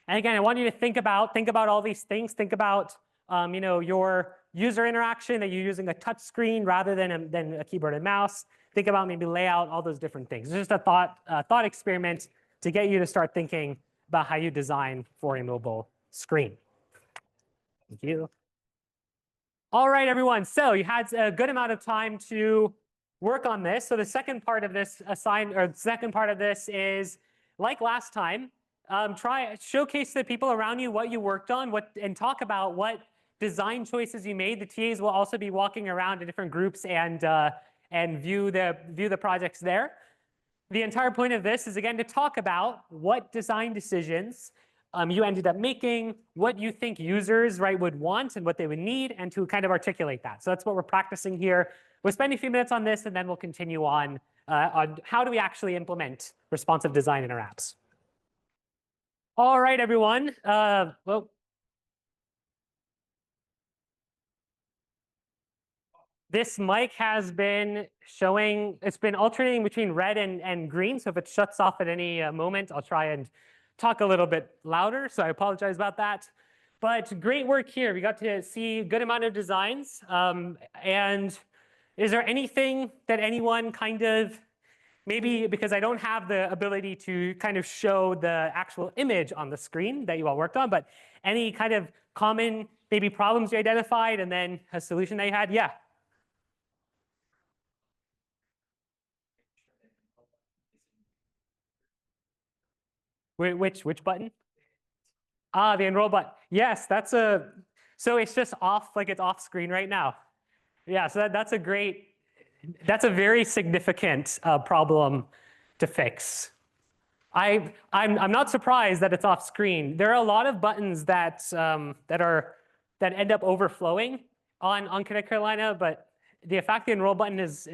And again, I want you to think about all these things. Think about your user interaction, that you're using a touch screen rather than a keyboard and mouse. Think about maybe layout, all those different things. It's just a thought experiment to get you to start thinking about how you design for a mobile screen. Thank you. All right, everyone. So you had a good amount of time to work on this. So the second part of this is, like last time, showcase the people around you what you worked on, and talk about what design choices you made. The TAs will also be walking around to different groups and view the projects there. The entire point of this is, again, to talk about what design decisions you ended up making, what you think users would want and what they would need, and to kind of articulate that. So that's what we're practicing here. We'll spend a few minutes on this, and then we'll continue on how do we actually implement responsive design in our apps. All right, everyone. This mic has been showing, it's been alternating between red and green. So if it shuts off at any moment, I'll try and talk a little bit louder. So I apologize about that. But great work here. We got to see a good amount of designs. And is there anything that anyone kind of, maybe because I don't have the ability to kind of show the actual image on the screen that you all worked on, but any kind of common maybe problems you identified and then a solution that you had? Yeah. Which button? Ah, the enroll button. Yes, so it's just off, like it's off screen right now. Yeah, so that's a very significant problem to fix. I'm not surprised that it's off screen. There are a lot of buttons that end up overflowing on Connect Carolina, but the fact the enroll button is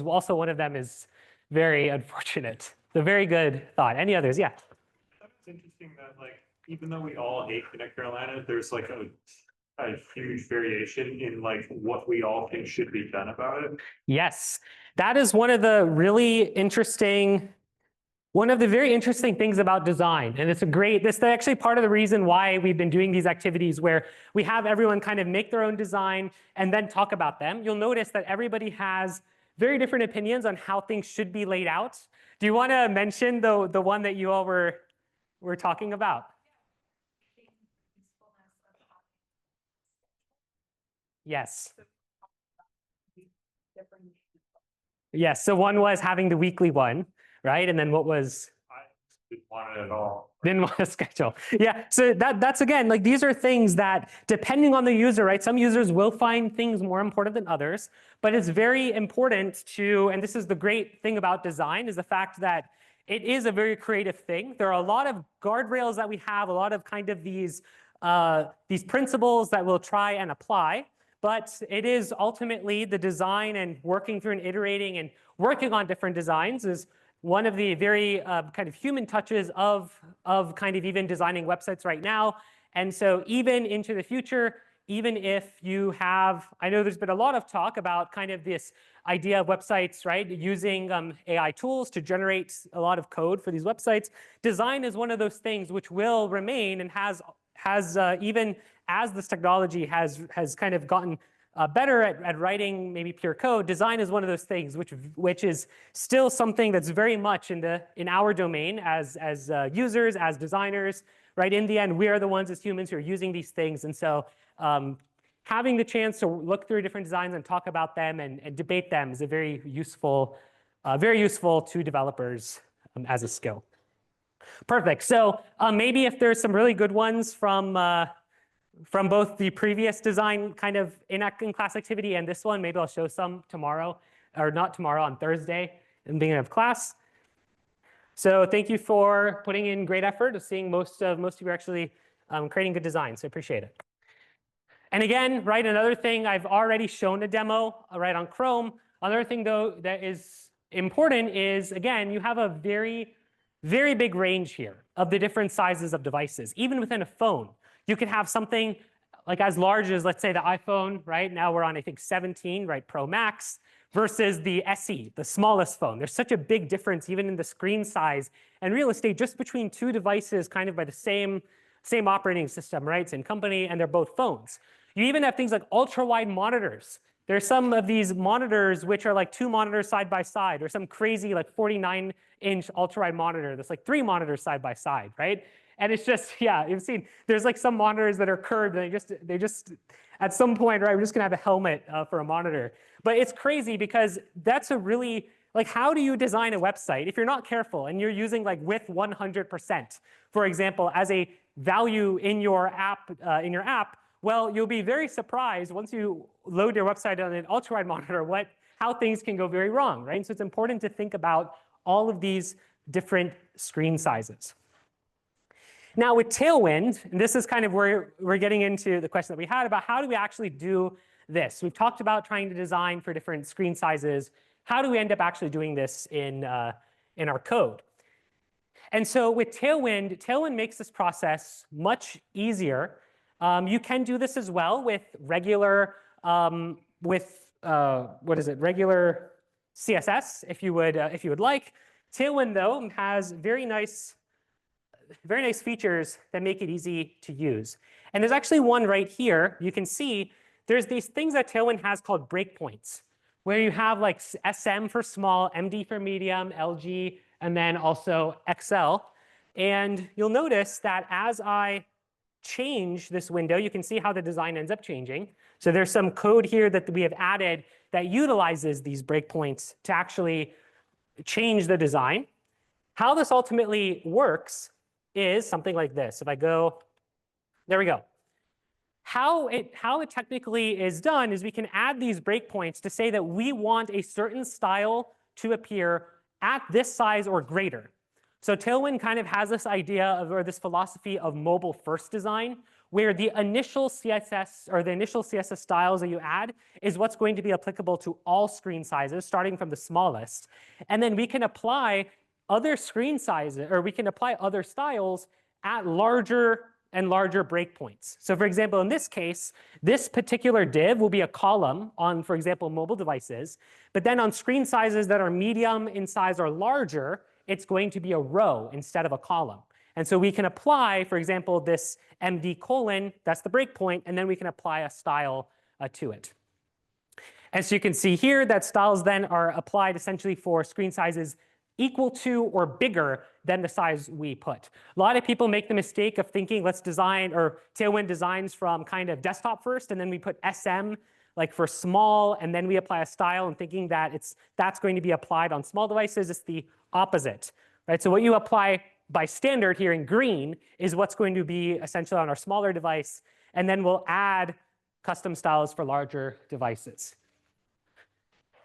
also one of them is very unfortunate. It's a very good thought. Any others? Yeah. It's interesting that even though we all hate Connect Carolina, there's a huge variation in what we all think should be done about it. Yes, that is one of the really interesting One of the very interesting things about design, and this is actually part of the reason why we've been doing these activities where we have everyone kind of make their own design and then talk about them. You'll notice that everybody has very different opinions on how things should be laid out. Do you want to mention the one that you all were talking about? Yes. Yes, so one was having the weekly one, right? And then what was? I didn't want it at all. Didn't want to schedule. Yeah, so that's again, like these are things that depending on the user, right? Some users will find things more important than others, but it's very important to, and this is the great thing about design, is the fact that it is a very creative thing. There are a lot of guardrails that we have, a lot of kind of these principles that we'll try and apply. But it is ultimately the design and working through and iterating and working on different designs is one of the very kind of human touches of kind of even designing websites right now. And so even into the future, even if you have, I know there's been a lot of talk about kind of this idea of websites, right, using AI tools to generate a lot of code for these websites. Design is one of those things which will remain and has even as this technology has kind of gotten better at writing maybe pure code, design is one of those things which is still something that's very much in our domain as users, as designers, right? In the end, we are the ones as humans who are using these things. And so having the chance to look through different designs and talk about them and debate them is a very useful to developers as a skill. Perfect. So maybe if there's some really good ones from both the previous design kind of in-class activity and this one, maybe I'll show some tomorrow, or not tomorrow, on Thursday in the beginning of class. So thank you for putting in great effort of seeing most of you are actually creating good designs. So I appreciate it. And again, right, another thing, I've already shown a demo right on Chrome. Another thing though that is important is, again, you have a very, very big range here of the different sizes of devices. Even within a phone, you could have something like as large as, let's say, the iPhone, right? Now we're on, I think, 17, right, Pro Max, versus the SE, the smallest phone. There's such a big difference even in the screen size and real estate just between two devices kind of by the same operating system, right? Same company, and they're both phones. You even have things like ultra-wide monitors. There's some of these monitors which are like two monitors side by side, or some crazy like 49-inch ultra-wide monitor that's like three monitors side by side, right? And it's just, yeah, you've seen, there's like some monitors that are curved and they just at some point, right, we're just gonna have a helmet for a monitor. But it's crazy because that's a really, like, how do you design a website if you're not careful and you're using like width 100%, for example, as a value in your app, well, you'll be very surprised once you load your website on an ultra-wide monitor how things can go very wrong, right? So it's important to think about all of these different screen sizes. Now with Tailwind, and this is kind of where we're getting into the question that we had about how do we actually do this? We've talked about trying to design for different screen sizes. How do we end up actually doing this in our code? And so with Tailwind makes this process much easier. You can do this as well with regular, regular CSS if you would like. Tailwind though has very nice features that make it easy to use. And there's actually one right here. You can see there's these things that Tailwind has called breakpoints, where you have like SM for small, MD for medium, LG, and then also XL. And you'll notice that as I change this window, you can see how the design ends up changing. So there's some code here that we have added that utilizes these breakpoints to actually change the design. How this ultimately works is something like this. If I go, there we go. How it technically is done is we can add these breakpoints to say that we want a certain style to appear at this size or greater. So Tailwind kind of has this idea of, or this philosophy of mobile first design, where the initial CSS or the initial CSS styles that you add is what's going to be applicable to all screen sizes, starting from the smallest. And then we can apply other screen sizes, or we can apply other styles at larger and larger breakpoints. So for example, in this case, this particular div will be a column on, for example, mobile devices. But then on screen sizes that are medium in size or larger, it's going to be a row instead of a column. And so we can apply, for example, this MD colon, that's the breakpoint, and then we can apply a style to it. And so you can see here that styles then are applied essentially for screen sizes equal to or bigger than the size we put. A lot of people make the mistake of thinking let's design, or Tailwind designs from kind of desktop first, and then we put SM like for small, and then we apply a style and thinking that that's going to be applied on small devices. It's the opposite, right? So what you apply by standard here in green is what's going to be essentially on our smaller device, and then we'll add custom styles for larger devices.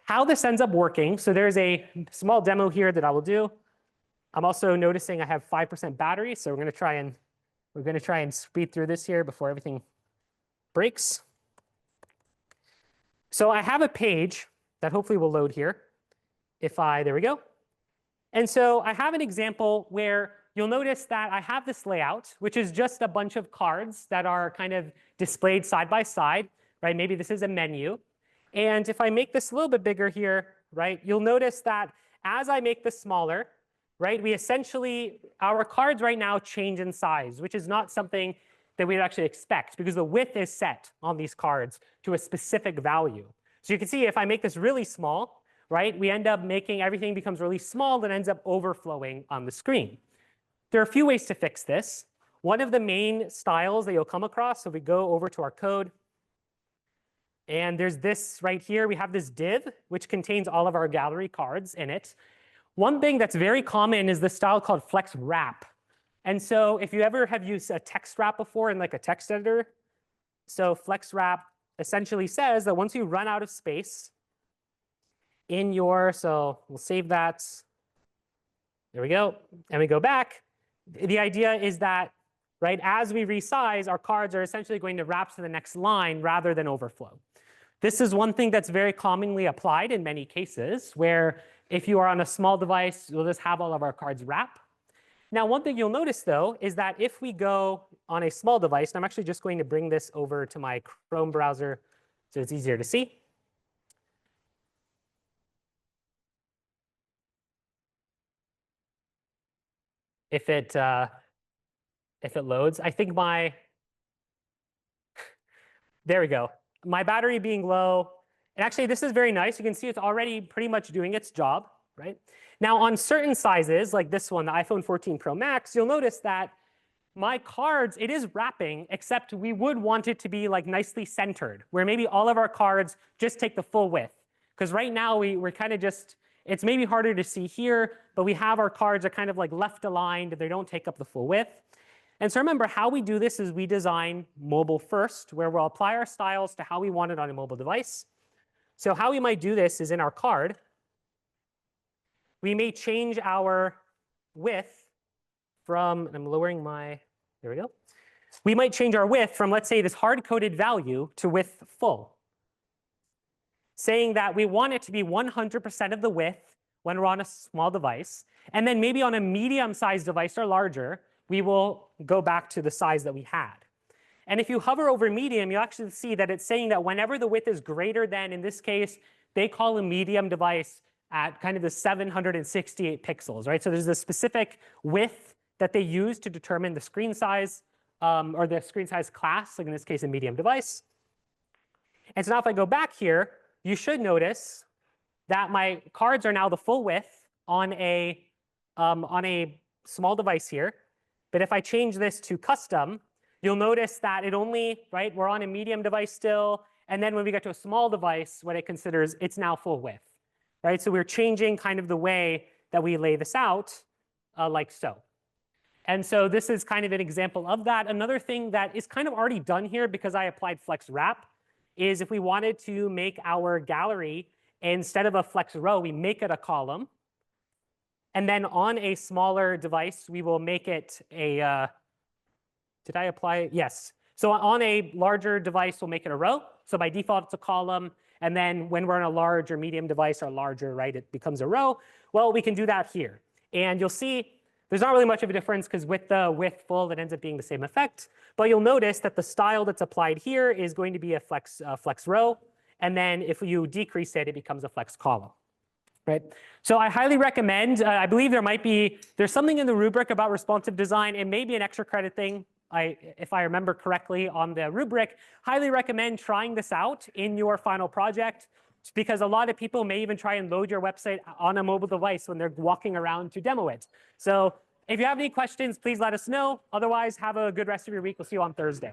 How this ends up working, so there's a small demo here that I will do. I'm also noticing I have 5% battery, so we're going to try and speed through this here before everything breaks. So I have a page that hopefully will load here. There we go. And so I have an example where you'll notice that I have this layout, which is just a bunch of cards that are kind of displayed side by side, right? Maybe this is a menu. And if I make this a little bit bigger here, right, you'll notice that as I make this smaller, right, our cards right now change in size, which is not something that we'd actually expect because the width is set on these cards to a specific value. So you can see if I make this really small, right, we end up making everything becomes really small that ends up overflowing on the screen. There are a few ways to fix this. One of the main styles that you'll come across, so we go over to our code, and there's this right here. We have this div, which contains all of our gallery cards in it. One thing that's very common is this style called flex wrap. And so if you ever have used a text wrap before in like a text editor, so flex wrap essentially says that once you run out of space so we'll save that. There we go. And we go back. The idea is that, right, as we resize, our cards are essentially going to wrap to the next line rather than overflow. This is one thing that's very commonly applied in many cases, where if you are on a small device, we'll just have all of our cards wrap. Now, one thing you'll notice, though, is that if we go on a small device, and I'm actually just going to bring this over to my Chrome browser so it's easier to see. If it loads, I think there we go. My battery being low, and actually this is very nice. You can see it's already pretty much doing its job, right? Now on certain sizes, like this one, the iPhone 14 Pro Max, you'll notice that my cards, it is wrapping, except we would want it to be like nicely centered, where maybe all of our cards just take the full width. Because right now we're kind of just, it's maybe harder to see here, but we have our cards are kind of like left aligned. They don't take up the full width. And so remember, how we do this is we design mobile first, where we'll apply our styles to how we want it on a mobile device. So how we might do this is in our card, we may change our width from, I'm lowering there we go. We might change our width from, let's say, this hard-coded value to width full, saying that we want it to be 100% of the width when we're on a small device. And then maybe on a medium-sized device or larger, we will go back to the size that we had. And if you hover over medium, you'll actually see that it's saying that whenever the width is greater than, in this case, they call a medium device at kind of the 768 pixels, right? So there's a specific width that they use to determine the screen size or the screen size class, like in this case, a medium device. And so now if I go back here, you should notice that my cards are now the full width on a small device here. But if I change this to custom, you'll notice that it only, right, we're on a medium device still. And then when we get to a small device, what it considers, it's now full width, right? So we're changing kind of the way that we lay this out like so. And so this is kind of an example of that. Another thing that is kind of already done here because I applied flex wrap is if we wanted to make our gallery, instead of a flex row, we make it a column. And then on a smaller device, we will make it a, did I apply it? Yes. So on a larger device, we'll make it a row. So by default, it's a column. And then when we're on a large or medium device or larger, right, it becomes a row. Well, we can do that here. And you'll see there's not really much of a difference because with the width full, it ends up being the same effect. But you'll notice that the style that's applied here is going to be a flex row. And then if you decrease it, it becomes a flex column. right? So I highly recommend, I believe there's something in the rubric about responsive design. It may be an extra credit thing, if I remember correctly on the rubric. Highly recommend trying this out in your final project, because a lot of people may even try and load your website on a mobile device when they're walking around to demo it. So if you have any questions, please let us know. Otherwise, have a good rest of your week. We'll see you on Thursday.